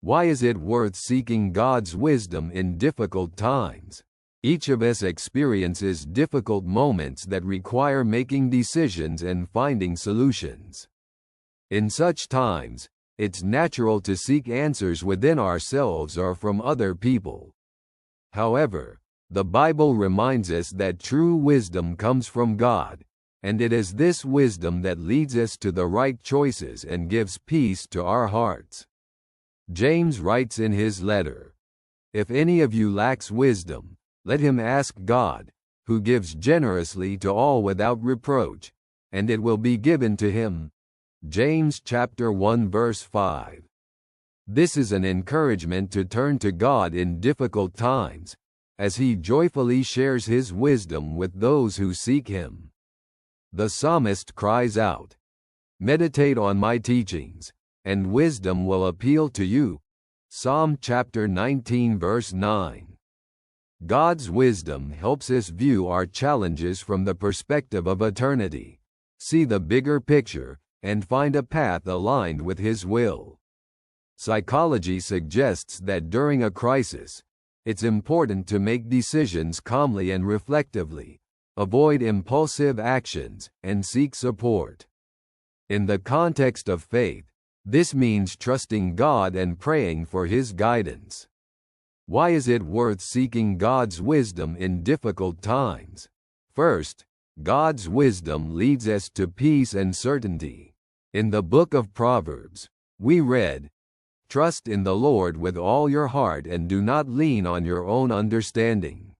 Why is it worth seeking God's wisdom in difficult times? Each of us experiences difficult moments that require making decisions and finding solutions. In such times, it's natural to seek answers within ourselves or from other people. However, the Bible reminds us that true wisdom comes from God, and it is this wisdom that leads us to the right choices and gives peace to our hearts. James writes in his letter, "If any of you lacks wisdom, let him ask God, who gives generously to all without reproach, and it will be given to him." James chapter 1 verse 5. This is an encouragement to turn to God in difficult times, as he joyfully shares his wisdom with those who seek him. The psalmist cries out, "Meditate on my teachings, and wisdom will appeal to you." Psalm chapter 19 verse 9. God's wisdom helps us view our challenges from the perspective of eternity, see the bigger picture, and find a path aligned with his will. Psychology suggests that during a crisis, it's important to make decisions calmly and reflectively, avoid impulsive actions, and seek support. In the context of faith, this means trusting God and praying for his guidance. Why is it worth seeking God's wisdom in difficult times? First, God's wisdom leads us to peace and certainty. In the book of Proverbs, we read, "Trust in the Lord with all your heart and do not lean on your own understanding.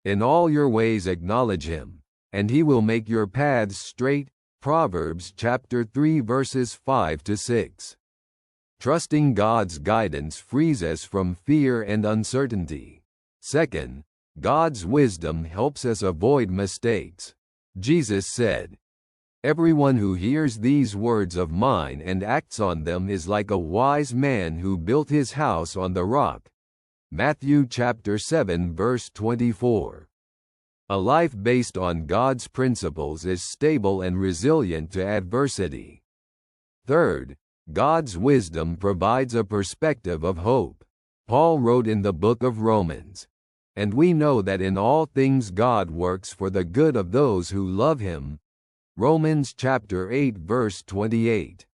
In all your ways acknowledge him, and he will make your paths straight." Proverbs chapter 3 verses 5 to 6. Trusting God's guidance frees us from fear and uncertainty. Second, God's wisdom helps us avoid mistakes. Jesus said, "Everyone who hears these words of mine and acts on them is like a wise man who built his house on the rock." Matthew chapter 7 verse 24. A life based on God's principles is stable and resilient to adversity. Third, God's wisdom provides a perspective of hope. Paul wrote in the book of Romans, "And we know that in all things God works for the good of those who love him." Romans chapter 8 verse 28.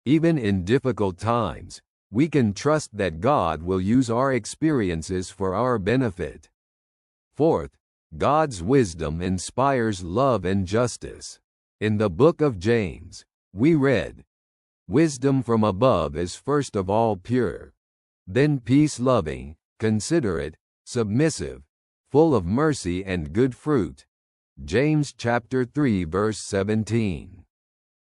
Even in difficult times, we can trust that God will use our experiences for our benefit. Fourth, God's wisdom inspires love and justice. In the book of James, we read, "Wisdom from above is first of all pure, then peace-loving, considerate, submissive, full of mercy and good fruit." James chapter 3 verse 17.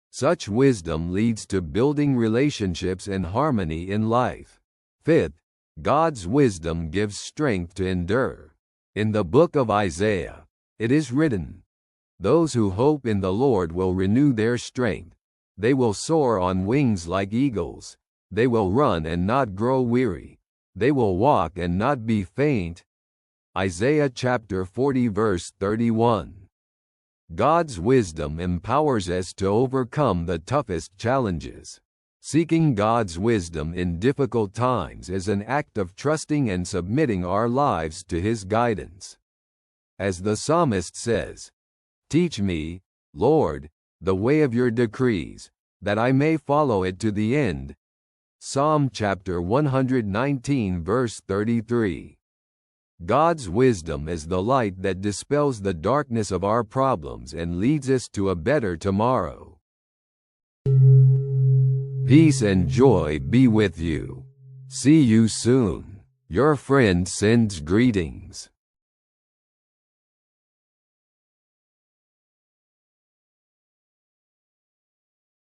Such wisdom leads to building relationships and harmony in life. Fifth, God's wisdom gives strength to endure. In the book of Isaiah, it is written, "Those who hope in the Lord will renew their strength. They will soar on wings like eagles. They will run and not grow weary. They will walk and not be faint." Isaiah chapter 40 verse 31. God's wisdom empowers us to overcome the toughest challenges. Seeking God's wisdom in difficult times is an act of trusting and submitting our lives to his guidance. As the psalmist says, "Teach me, Lord, the way of your decrees, that I may follow it to the end." Psalm chapter 119 verse 33. God's wisdom is the light that dispels the darkness of our problems and leads us to a better tomorrow. Peace and joy be with you. See you soon. Your friend sends greetings.